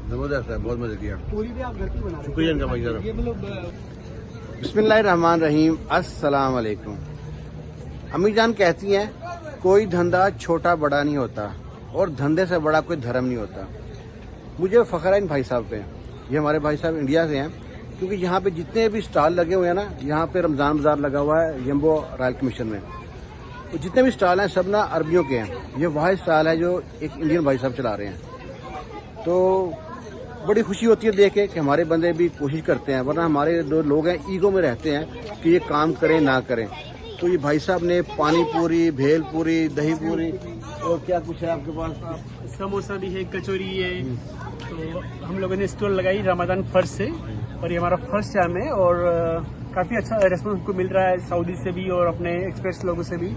जबरदस्त है, बहुत मजे किया। पूरी भी आप घर पे बना रहे हैं? शुक्रिया इनका भाई साहब। ये मतलब बिस्मिल्लाहिर्रहमानिर्रहीम, अस्सलाम वालेकुम। अम्मी जान कहती हैं कोई धंधा छोटा बड़ा नहीं होता और धंधे से बड़ा कोई धर्म नहीं होता। मुझे फख्र है इन भाई साहब पे। ये हमारे भाई साहब इंडिया से हैं, क्योंकि यहाँ पे जितने भी स्टॉल लगे हुए हैं ना, यहाँ पे रमजान बाजार लगा हुआ है यम्बो रॉयल कमीशन में, तो जितने भी स्टॉल हैं सब ना अरबियों के हैं। ये वाहिद स्टॉल है जो एक इंडियन भाई साहब चला रहे हैं। तो बड़ी खुशी होती है देख के कि हमारे बंदे भी कोशिश करते हैं, वरना हमारे जो लोग हैं ईगो में रहते हैं कि ये काम करें ना करें। तो ये भाई साहब ने पानी पूरी, भेल पूरी, दही पूरी और क्या कुछ है आपके पास? समोसा भी है, कचौरी है। तो हम लोगों ने स्टॉल लगाई रमजान फर्स्ट से, और ये हमारा फर्स्ट टाइम है और काफ़ी अच्छा रिस्पॉन्स हमको मिल रहा है सऊदी से भी और अपने एक्सप्रेस लोगों से भी।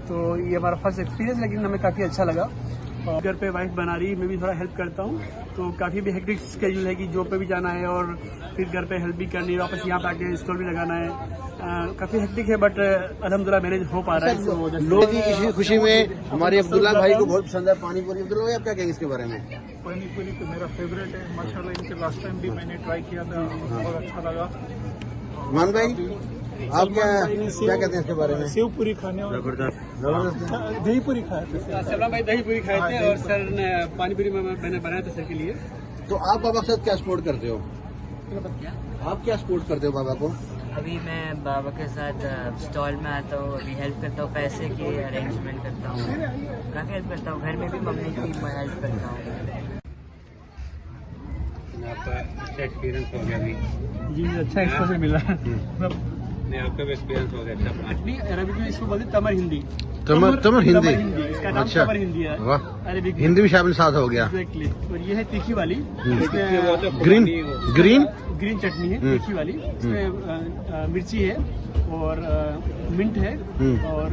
तो ये हमारा फर्स्ट एक्सपीरियंस, लेकिन हमें काफ़ी अच्छा लगा। और घर पे वाइफ बना रही, मैं भी थोड़ा हेल्प करता हूँ। तो काफ़ी भी हेक्टिक स्केड्यूल है कि जॉब पे भी जाना है और फिर घर पे हेल्प भी करनी है, वापस यहाँ पे आके स्टॉल भी लगाना है। काफ़ी हेक्टिक है, बट अल्हम्दुलिल्लाह मैनेज हो पा रहा है। लोग की इसी खुशी में हमारे अब्दुल्ला भाई को बहुत पसंद है पानी पूरी। अब्दुल्ला भाई आप क्या कहेंगे इसके बारे में? पानी पूरी तो मेरा फेवरेट है माशाल्लाह। इनके लास्ट टाइम भी मैंने ट्राई किया था, बहुत अच्छा लगा। मान भाई आप क्या कहते हैं इसके बारे में? सेव पूरी खाने और दही पूरी खाए थे। सलमान भाई दही पूरी खाए थे और सर ने पानी पूरी मैंने बनाया था सर के लिए। तो आप बाबा के साथ क्या सपोर्ट करते हो? आप क्या सपोर्ट करते हो बाबा को? अभी मैं बाबा के साथ स्टॉल में आता हूँ, अभी हेल्प करता हूँ, पैसे की अरेंजमेंट करता हूँ, काफ़ी हेल्प करता हूँ। घर में भी मम्मी की मैं हेल्प करता हूँ। आपका अच्छा एक्सपीरियंस हो गया अभी? जी अच्छा एक्सपोजर मिला। नहीं, आपका भी एक्सपीरियंस हो गया अच्छा। चटनी अरबिक में इसको बोलते तमर हिंदी। तमर हिंदी, इसका नाम अच्छा तमर हिंदी है। वाह, अरबिक हिंदी भी शामिल साथ हो गया। एग्जैक्टली। और ये है तीखी वाली, ग्रीन ग्रीन ग्रीन चटनी है तीखी वाली। इसमें मिर्ची है और मिंट है और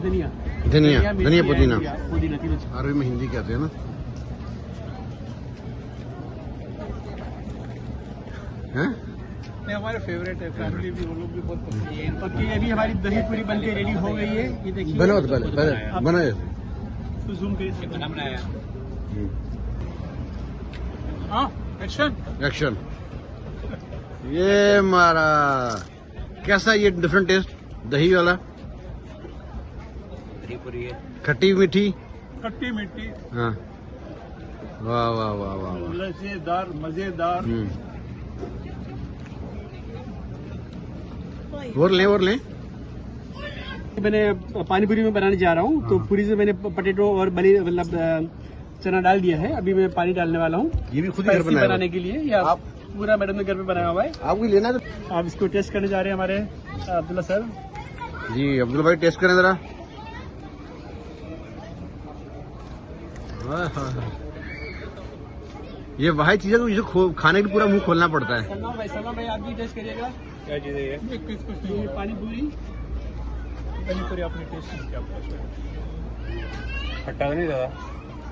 धनिया धनिया धनिया पुदीना। पुदीना तीनों। अरबी में हिंदी कहते हैं ना। हैं? नहीं, हमारे फेवरेट है, फैमिली भी, वो लोग भी बहुत पसंद है। ओके, अभी हमारी दही पूरी बन के रेडी हो गई है। ये देखिए बनाओ तो पहले बनाए। तो जूम करिए। बना बनाया। हाँ, एक्शन। एक्शन। ये मारा कैसा, ये डिफरेंट टेस्ट दही वाला, दही पूरी है, खट्टी मीठी। खट्टी मीठी, हाँ, वाह वाह वाह वाह वाह। लज्जेदार, मजेदार। और लें मैंने पानी पूरी में बनाने जा रहा हूँ। तो पूरी से मैंने पोटैटो और बली मतलब चना डाल दिया है। अभी मैं पानी डालने वाला हूँ। ये भी खुद ही घर स्पाइसी बनाया बनाने के लिए। या आप पूरा मैडम ने घर पे बनाया हुआ है। आपको लेना है तो आप इसको टेस्ट करने जा रहे हैं हमारे अब्दुल्ला सर। जी अब्दुल भाई टेस्ट करें जरा। ये वही चीज है तो इसे खाने के लिए पूरा मुंह खोलना पड़ता है। सलमान भाई आप भी टेस्ट करिएगा। क्या चीज़ है ये? ये पानी पूरी। पानी पूरी आपने टेस्ट नहीं किया? खट्टा नहीं लगा?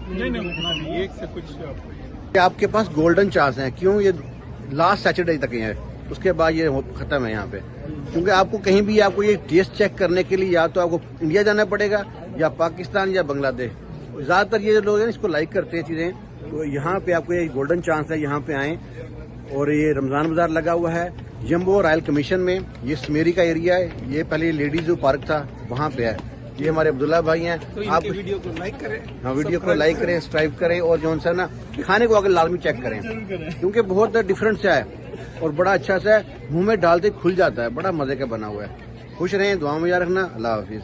नहीं, उतना नहीं, एक से कुछ आपको। आपके पास गोल्डन चांस है। क्यों? ये लास्ट सैटरडे तक ही है, उसके बाद ये खत्म है यहाँ पे। क्योंकि आपको कहीं भी आपको ये टेस्ट चेक करने के लिए या तो आपको इंडिया जाना पड़ेगा या पाकिस्तान या बांग्लादेश। ज्यादातर ये लोग हैं इसको लाइक करते हैं चीजें। तो यहाँ पे आपको ये गोल्डन चांस है, यहाँ पे आए। और ये रमजान बाजार लगा हुआ है यम्बो रॉयल कमीशन में। ये स्मेरी का एरिया है। ये पहले लेडीज जो पार्क था वहाँ पे है। ये हमारे अब्दुल्ला भाई हैं। तो आप वीडियो को लाइक करें। हाँ, वीडियो को लाइक करें, सब्सक्राइब करें और जो सा ना खाने को अगर लाजमी चेक करें, क्योंकि बहुत डिफरेंट सा है और बड़ा अच्छा सा है। मुंह में डालते खुल जाता है, बड़ा मजे का बना हुआ है। खुश रहें, दुआ में याद रखना। अल्लाह हाफिज।